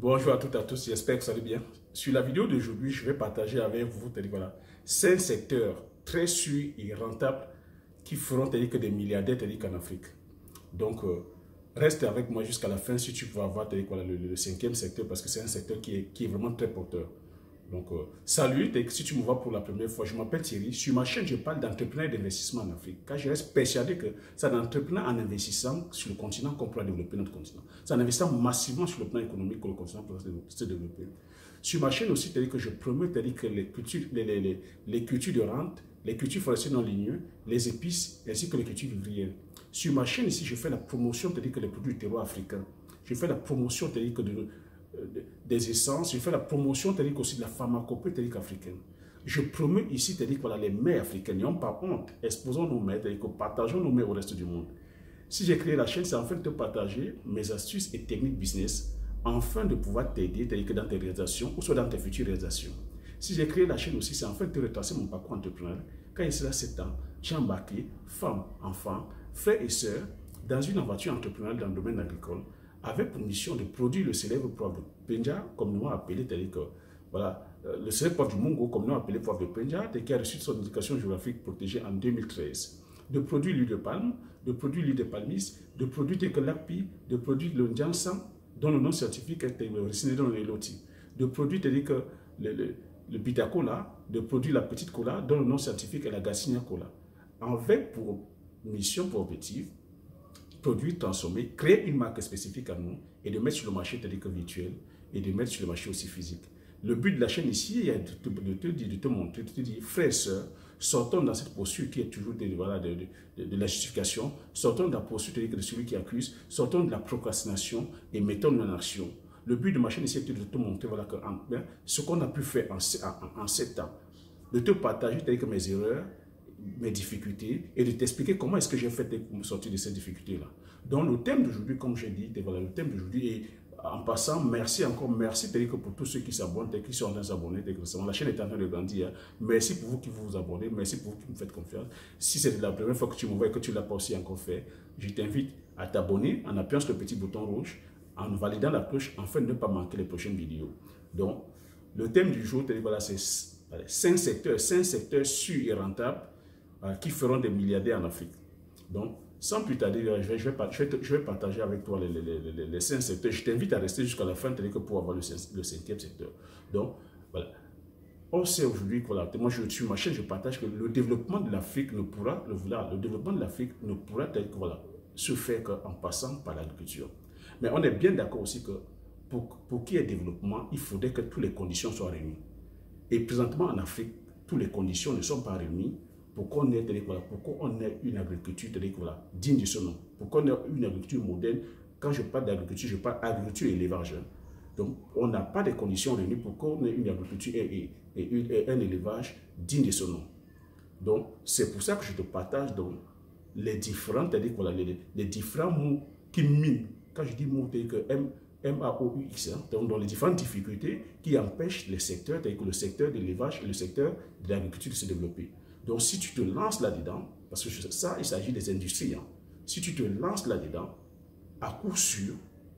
Bonjour à toutes et à tous, j'espère que ça va bien. Sur la vidéo d'aujourd'hui, je vais partager avec vous voilà, 5 secteurs très sûrs et rentables qui feront que des milliardaires en Afrique. Donc, reste avec moi jusqu'à la fin si tu peux avoir voilà, le 5e secteur parce que c'est un secteur qui est vraiment très porteur. Donc, salut, si tu me vois pour la première fois, je m'appelle Thierry. Sur ma chaîne, je parle d'entrepreneuriat et d'investissement en Afrique. Car je reste persuadé que c'est en entreprenant, en investissant sur le continent qu'on pourra développer notre continent. C'est en investissant massivement sur le plan économique que le continent pourra se développer. Sur ma chaîne aussi, que je promeux que les cultures de rente, les cultures forestières non ligneux, les épices ainsi que les cultures vivrières. Sur ma chaîne ici, je fais la promotion que les produits du terroir africain. Je fais la promotion que des essences, je fais la promotion aussi de la pharmacopée africaine. Je promeux ici voilà, les mets africaines, n'ayons pas honte, exposons nos mets, partageons nos mets au reste du monde. Si j'ai créé la chaîne, c'est afin de te partager mes astuces et techniques business, afin de pouvoir t'aider dans tes réalisations ou soit dans tes futures réalisations. Si j'ai créé la chaîne aussi, c'est afin de te retracer mon parcours entrepreneurial. Quand il sera 7 ans, j'ai embarqué femmes, enfants, frères et sœurs dans une aventure entrepreneuriale dans le domaine agricole, avec pour mission de produire le célèbre poivre de Penja, comme nous appelé, voilà, le célèbre poivre du Mungo, comme nous appelé poivre de Penja, qui a reçu son indication géographique protégée en 2013. De produire l'huile de palme, de produire l'huile de palmis, de produire l'API, de produire le Njansan, dont le nom scientifique est originaire dans les lotis, de produire le Bitacola, de produire la petite cola, dont le nom scientifique est la Garcinia cola. Avec pour mission, pour objectif, produire, transformer, créer une marque spécifique à nous et de mettre sur le marché virtuel et de mettre sur le marché aussi physique. Le but de la chaîne ici est de te montrer, de te dire, frères et sœurs, sortons dans cette posture qui est toujours de la justification, sortons de la posture de celui qui accuse, sortons de la procrastination et mettons-nous en action. Le but de ma chaîne ici est de te montrer voilà, que, ce qu'on a pu faire en 7 ans, de te partager mes erreurs, mes difficultés et de t'expliquer comment est-ce que j'ai fait pour me sortir de ces difficultés-là. Donc le thème d'aujourd'hui, comme j'ai dit, voilà, le thème d'aujourd'hui est, en passant, merci pour tous ceux qui s'abonnent, qui sont en train de s'abonner, la chaîne est en train de grandir. Merci pour vous qui vous abonnez, merci pour vous qui me faites confiance. Si c'est la première fois que tu me vois et que tu ne l'as pas aussi encore fait, je t'invite à t'abonner en appuyant sur le petit bouton rouge, en validant la cloche, afin de ne pas manquer les prochaines vidéos. Donc, le thème du jour, voilà, c'est 5 secteurs sûrs et rentables qui feront des milliardaires en Afrique. Donc, sans plus tarder, je vais partager avec toi les 5 secteurs. Je t'invite à rester jusqu'à la fin pour avoir le 5e secteur. Donc, voilà. On sait aujourd'hui que voilà, moi, sur ma chaîne, je partage que le développement de l'Afrique ne pourra, voilà, se faire qu'en passant par l'agriculture. Mais on est bien d'accord aussi que pour qu'il y ait développement, il faudrait que toutes les conditions soient réunies. Et présentement en Afrique, toutes les conditions ne sont pas réunies pour qu'on ait, une agriculture voilà, digne de ce nom. Pour qu'on ait une agriculture moderne. Quand je parle d'agriculture, je parle d'agriculture et élevage. Donc, on n'a pas de conditions réunies pour qu'on ait une agriculture et un élevage digne de ce nom. Donc, c'est pour ça que je te partage donc, les différents mots qui minent. Quand je dis mots, c'est que M-A-O-U-X, donc dans les différentes difficultés qui empêchent les secteurs, que le secteur de l'élevage et le secteur de l'agriculture de se développer. Donc si tu te lances là-dedans, parce que ça, il s'agit des industries, si tu te lances là-dedans, à coup sûr,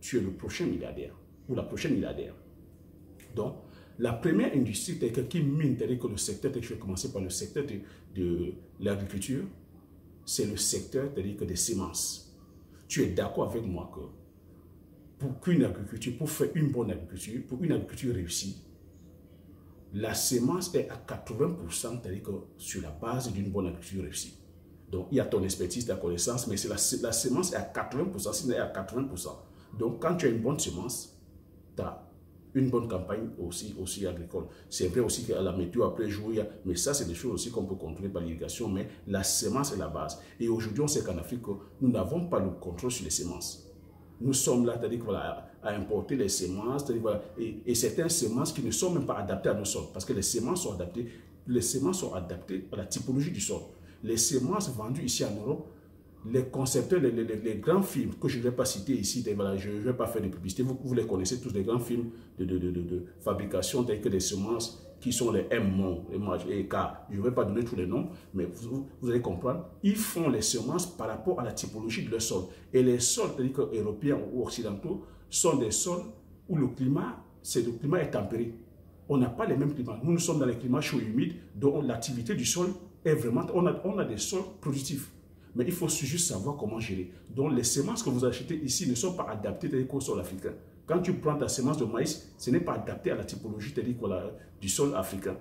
tu es le prochain milliardaire ou la prochaine milliardaire. Donc, la première industrie qui mine, que le secteur, je vais commencer par le secteur de l'agriculture, c'est le secteur des semences. Tu es d'accord avec moi que pour faire une bonne agriculture, pour une agriculture réussie, la semence est à 80%, c'est-à-dire que sur la base d'une bonne agriculture réussie. Donc, il y a ton expertise, ta connaissance, mais la semence est à 80%, sinon elle est à 80%. Donc, quand tu as une bonne semence, tu as une bonne campagne aussi agricole. C'est vrai aussi qu'à la météo, après jour, mais ça, c'est des choses aussi qu'on peut contrôler par l'irrigation, mais la semence est la base. Et aujourd'hui, on sait qu'en Afrique, nous n'avons pas le contrôle sur les semences. Nous sommes là, c'est-à-dire voilà, à importer les semences, voilà, et certaines semences qui ne sont même pas adaptées à nos sols, parce que les semences sont adaptées à la typologie du sol. Les semences vendues ici en Europe, les concepteurs, les grands films que je ne vais pas citer ici, voilà, je ne vais pas faire de publicité, vous les connaissez tous, les grands films de fabrication tels que des semences qui sont les M, les K, je ne vais pas donner tous les noms, mais vous allez comprendre, ils font les semences par rapport à la typologie de leur sol. Et les sols, c'est-à-dire européens ou occidentaux, sont des sols où le climat est tempéré. On n'a pas les mêmes climats. Nous sommes dans les climats chauds et humides, dont l'activité du sol est vraiment... On a des sols productifs. Mais il faut juste savoir comment gérer. Donc les semences que vous achetez ici ne sont pas adaptées au sol africain. Quand tu prends ta semence de maïs, ce n'est pas adapté à la typologie du sol africain.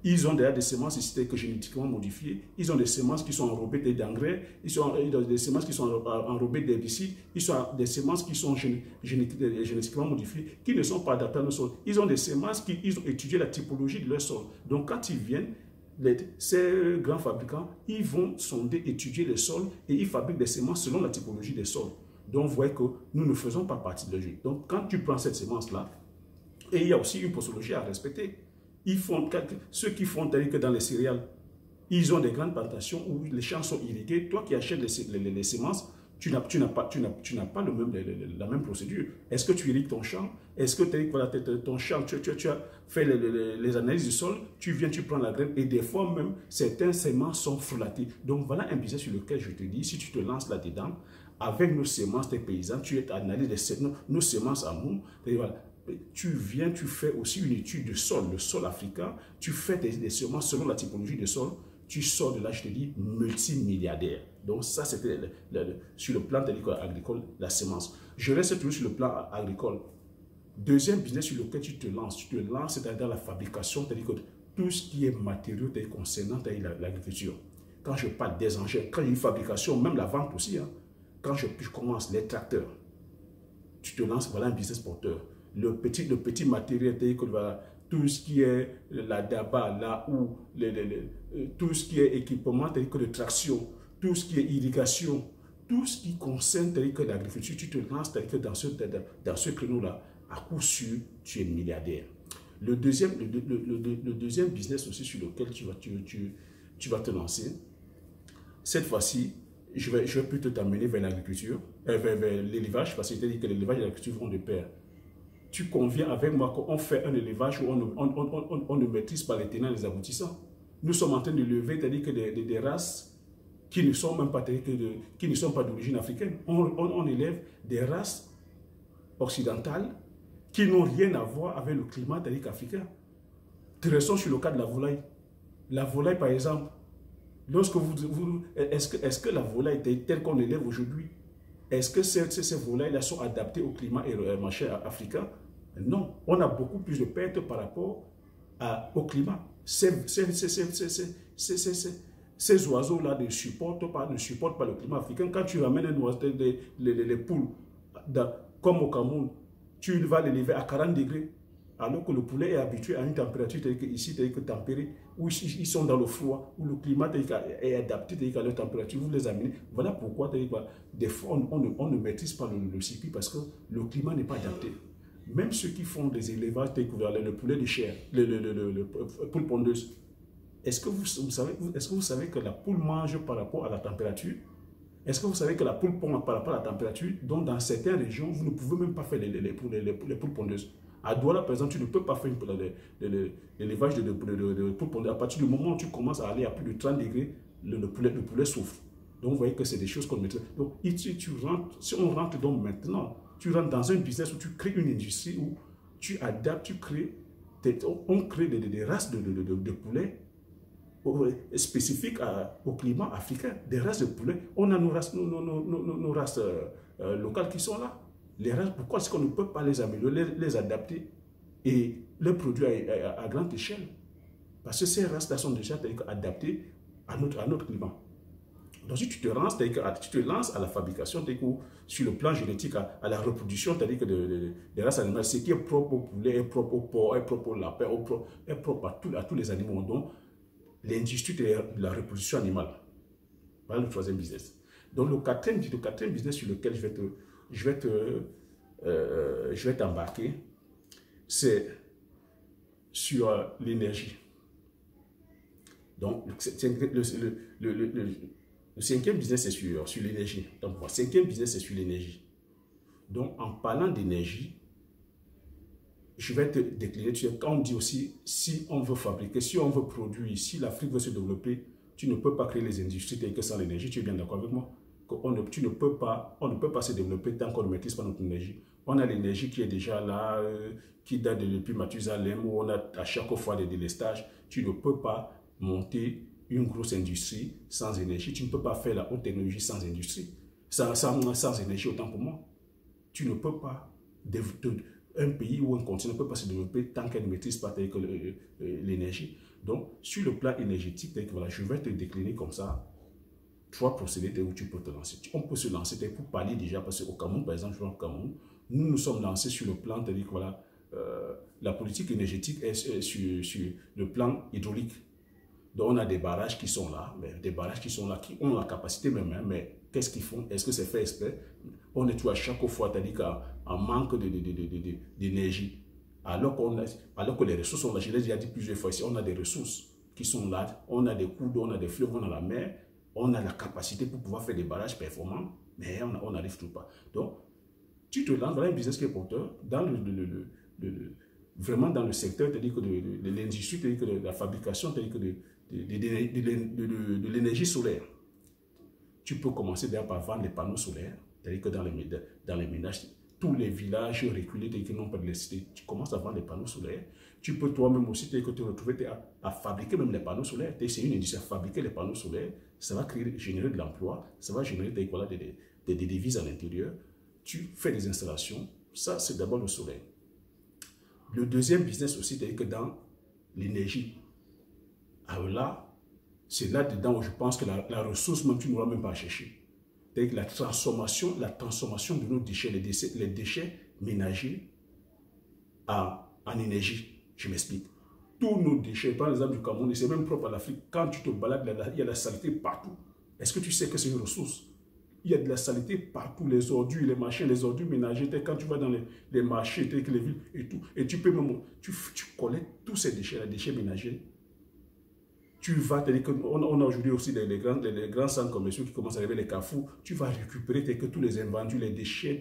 Ils ont déjà des semences ici génétiquement modifiées. Ils ont des semences qui sont enrobées d'engrais. Ils ont des semences qui sont enrobées d'herbicides. Ils ont des semences qui sont génétiquement modifiées, qui ne sont pas adaptées à nos sols. Ils ont des semences qui ont étudié la typologie de leur sol. Donc quand ils viennent, ces grands fabricants, ils vont sonder, étudier les sols et ils fabriquent des semences selon la typologie des sols. Donc vous voyez que nous ne faisons pas partie de leur jeu. Donc quand tu prends cette semence-là, et il y a aussi une posologie à respecter. Ceux qui font que dans les céréales, ils ont des grandes plantations où les champs sont irrigués. Toi qui achètes les semences, tu n'as pas la même procédure. Est-ce que tu irrigues ton champ? Est-ce que ton champ, tu as fait les analyses du sol, tu viens, tu prends la graine et des fois même, certains semences sont frelatées. Donc voilà un business sur lequel je te dis, si tu te lances là-dedans, avec nos semences des paysans, tu analyses nos semences à nous, et voilà. Tu viens, tu fais aussi une étude de sol, le sol africain, tu fais des semences selon la typologie de sol, tu sors de là, je te dis, multimilliardaire. Donc ça, c'était sur le plan agricole, la semence. Je reste toujours sur le plan agricole. Deuxième business sur lequel tu te lances, c'est dans la fabrication, c'est-à-dire que tout ce qui est matériaux concernant l'agriculture. Quand je parle des engins, quand il y a une fabrication, même la vente aussi, hein, quand je commence les tracteurs, tu te lances, voilà un business porteur. Le petit matériel, tout ce qui est la daba, là où tout ce qui est équipement de traction, tout ce qui est irrigation, tout ce qui concerne l'agriculture, tu te lances dans ce créneau-là, à coup sûr, tu es milliardaire. Le deuxième business aussi sur lequel tu vas te lancer, cette fois-ci, je vais plutôt t'amener vers l'agriculture, vers l'élevage, parce que c'est-à-dire que l'élevage et l'agriculture vont de pair. Tu conviens avec moi qu'on fait un élevage où on ne maîtrise pas les tenants et les aboutissants. Nous sommes en train de lever, c'est-à-dire que des races qui ne sont même pas, qui ne sont pas d'origine africaine. On élève des races occidentales qui n'ont rien à voir avec le climat africain. Restons sur le cas de la volaille. La volaille, par exemple, lorsque est-ce que la volaille telle qu'on l'élève aujourd'hui, est-ce que ces volailles-là sont adaptées au climat africain? Non. On a beaucoup plus de pertes par rapport au climat. Ces oiseaux-là ne supportent pas le climat africain. Quand tu ramènes un oiseau, les poules, comme au Cameroun, tu vas l'élever à 40 degrés, alors que le poulet est habitué à une température ici, tempérée, où ils sont dans le froid, où le climat est adapté à leur température, vous les amenez. Voilà pourquoi des fois on ne maîtrise pas le circuit parce que le climat n'est pas adapté. Même ceux qui font des élevages, le poulet de chair, le poule pondeuse, est-ce que vous savez que la poule mange par rapport à la température? Est-ce que vous savez que la poule pond par rapport à la température? Donc dans certaines régions, vous ne pouvez même pas faire les poules pondeuses. À Douala, par exemple, tu ne peux pas faire l'élevage de poules pondeuses. À partir du moment où tu commences à aller à plus de 30 degrés, le poulet souffre. Donc vous voyez que c'est des choses qu'on maîtrise. Donc si on rentre donc maintenant, tu rentres dans un business où tu crées une industrie où tu adaptes, on crée des races de poulets spécifiques au climat africain, des races de poulets. On a nos races locales qui sont là. Les races, pourquoi est-ce qu'on ne peut pas les améliorer, les adapter et les produire à grande échelle? Parce que ces races-là sont déjà adaptées à notre climat. Donc si tu te lances à la fabrication, sur le plan génétique, à la reproduction des races animales, ce qui est propre au poulet, est propre au porc, est propre au lapin, est propre à tous les animaux. Donc l'industrie de la reproduction animale. Voilà le troisième business. Donc le quatrième business sur lequel je vais t'embarquer, c'est sur l'énergie. Donc le cinquième business, c'est sur l'énergie. Donc, le cinquième business, c'est sur l'énergie. Donc, en parlant d'énergie, je vais te décliner. Quand on dit aussi, si on veut fabriquer, si on veut produire, si l'Afrique veut se développer, tu ne peux pas créer les industries telles que sans l'énergie. Tu es bien d'accord avec moi? On ne peut pas se développer tant qu'on ne maîtrise pas notre énergie. On a l'énergie qui est déjà là, qui date depuis Mathusalem, où on a à chaque fois des délestages. Tu ne peux pas monter une grosse industrie sans énergie. Tu ne peux pas faire la haute technologie sans industrie, sans énergie, autant pour moi. Tu ne peux pas, un pays ou un continent ne peut pas se développer tant qu'elle ne maîtrise pas l'énergie. Donc, sur le plan énergétique, voilà, je vais te décliner comme ça 3 procédés où tu peux te lancer. On peut se lancer pour parler déjà, parce qu'au Cameroun, par exemple, au Cameroun, nous nous sommes lancés sur le plan, c'est-à-dire que voilà, la politique énergétique est sur le plan hydraulique. Donc, on a des barrages qui sont là, qui ont la capacité même, hein, mais qu'est-ce qu'ils font? Est-ce que c'est fait exprès? On est toujours à chaque fois, c'est-à-dire qu'en manque d'énergie. Alors que les ressources sont là, je l'ai déjà dit plusieurs fois ici, on a des ressources qui sont là, on a des cours d'eau, on a des fleuves, on a la mer, on a la capacité pour pouvoir faire des barrages performants, mais on n'arrive toujours pas. Donc, tu te lances dans un business qui est porteur, dans vraiment dans le secteur, c'est-à-dire que de l'industrie, c'est-à-dire que de la fabrication, c'est-à-dire que de l'énergie solaire. Tu peux commencer d'ailleurs par vendre les panneaux solaires, c'est-à-dire que dans les ménages, tous les villages reculés qui n'ont pas d'électricité, tu commences à vendre les panneaux solaires. Tu peux toi-même aussi te retrouver à fabriquer même les panneaux solaires. C'est une industrie à fabriquer les panneaux solaires. Ça va générer de l'emploi, ça va générer des devises à l'intérieur. Tu fais des installations. Ça, c'est d'abord le soleil. Le deuxième business aussi, c'est que dans l'énergie. Alors là, c'est là-dedans où je pense que la ressource, même tu n'auras même pas à chercher. C'est-à-dire que la transformation de nos déchets, les déchets ménagers en énergie. Je m'explique. Tous nos déchets, par exemple du Cameroun, et c'est même propre à l'Afrique, quand tu te balades, il y a la saleté partout. Est-ce que tu sais que c'est une ressource? Il y a de la saleté partout, les ordures, les machins, les ordures ménagères. Quand tu vas dans les marchés, les villes et tout, et tu peux même, tu collectes tous ces déchets, les déchets ménagers. Tu vas, on a aujourd'hui aussi les grands centres commerciaux qui commencent à arriver, les carrefours. Tu vas récupérer que tous les invendus, les déchets,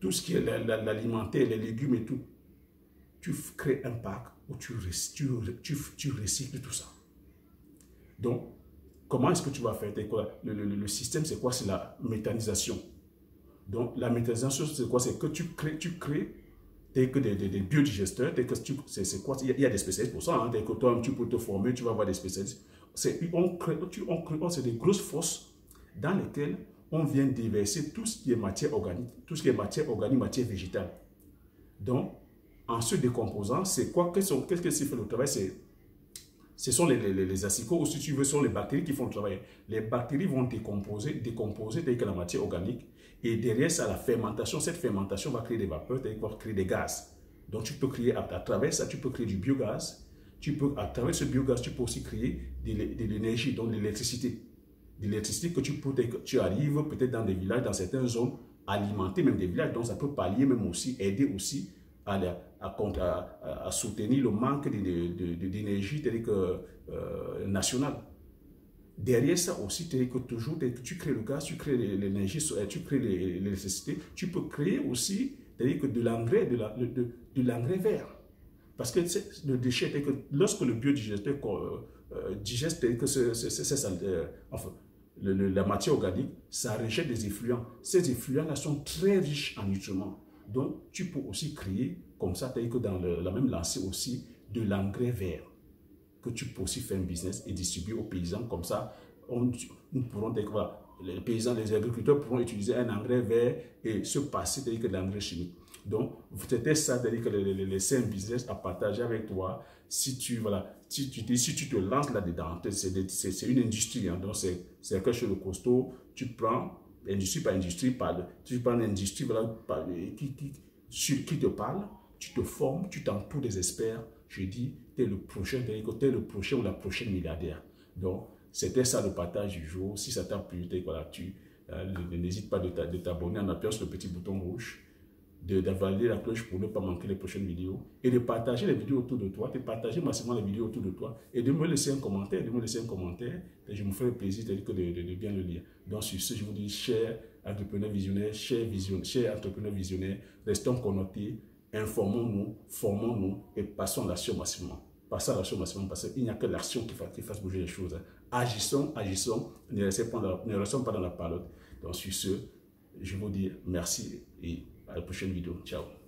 tout ce qui est l'alimentaire, les légumes et tout. Tu crées un parc où tu recycles tout ça. Donc, comment est-ce que tu vas faire? Le système, c'est quoi? C'est la méthanisation. Donc, la méthanisation, c'est quoi? C'est que tu crées que des biodigesteurs, c'est quoi? Il y a des spécialistes pour ça. Hein, que toi, tu peux te former, tu vas avoir des spécialistes. C'est des grosses fosses dans lesquelles on vient déverser tout ce qui est matière organique, matière végétale. Donc, en se décomposant, c'est quoi? Qu'est-ce que c'est fait le travail? Ce sont les acicots, ou si tu veux, ce sont les bactéries qui font le travail. Les bactéries vont décomposer dès que la matière organique. Et derrière ça, la fermentation, cette fermentation va créer des vapeurs, va créer des gaz. Donc, tu peux créer, à travers ça, tu peux créer du biogaz. À travers ce biogaz, tu peux aussi créer de l'énergie, donc de l'électricité. De l'électricité que tu arrives peut-être dans des villages, dans certaines zones, alimenter même des villages. Donc, ça peut pallier même aussi, aider aussi à soutenir le manque d'énergie nationale. Derrière ça aussi, tu crées le gaz, tu crées l'énergie, tu crées l'électricité, tu peux créer aussi de l'engrais, de l'engrais vert. Parce que le déchet, lorsque le biodigesteur digeste la matière organique, ça rejette des effluents. Ces effluents-là sont très riches en nutriments. Donc, tu peux aussi créer, comme ça, que dans la même lancée aussi, de l'engrais vert, que tu peux aussi faire un business et distribuer aux paysans. Comme ça, nous pourrons, les paysans, les agriculteurs pourront utiliser un engrais vert et se passer de l'engrais chimique. Donc, c'était ça, que les 5 business à partager avec toi. Si tu te lances là-dedans, c'est une industrie, hein, donc c'est quelque chose de costaud. Tu prends industrie par industrie, tu prends une industrie qui te parle, tu te formes, tu t'entoures des experts. Je dis, tu es le prochain ou la prochaine milliardaire. Donc, c'était ça le partage du jour. Si ça t'a plu, n'hésite pas de t'abonner en appuyant sur le petit bouton rouge, d'avaler la cloche pour ne pas manquer les prochaines vidéos et de partager les vidéos autour de toi, de partager massivement les vidéos autour de toi et de me laisser un commentaire, et je me ferai plaisir de bien le lire. Donc sur ce, je vous dis, chers entrepreneurs visionnaires, chers entrepreneurs visionnaires, restons connectés, informons-nous, formons-nous et passons à l'action massivement. Passons à l'action massivement parce qu'il n'y a que l'action qui fasse bouger les choses. Agissons, ne restons pas dans la parole. Donc sur ce, je vous dis merci et À la prochaine vidéo. Ciao.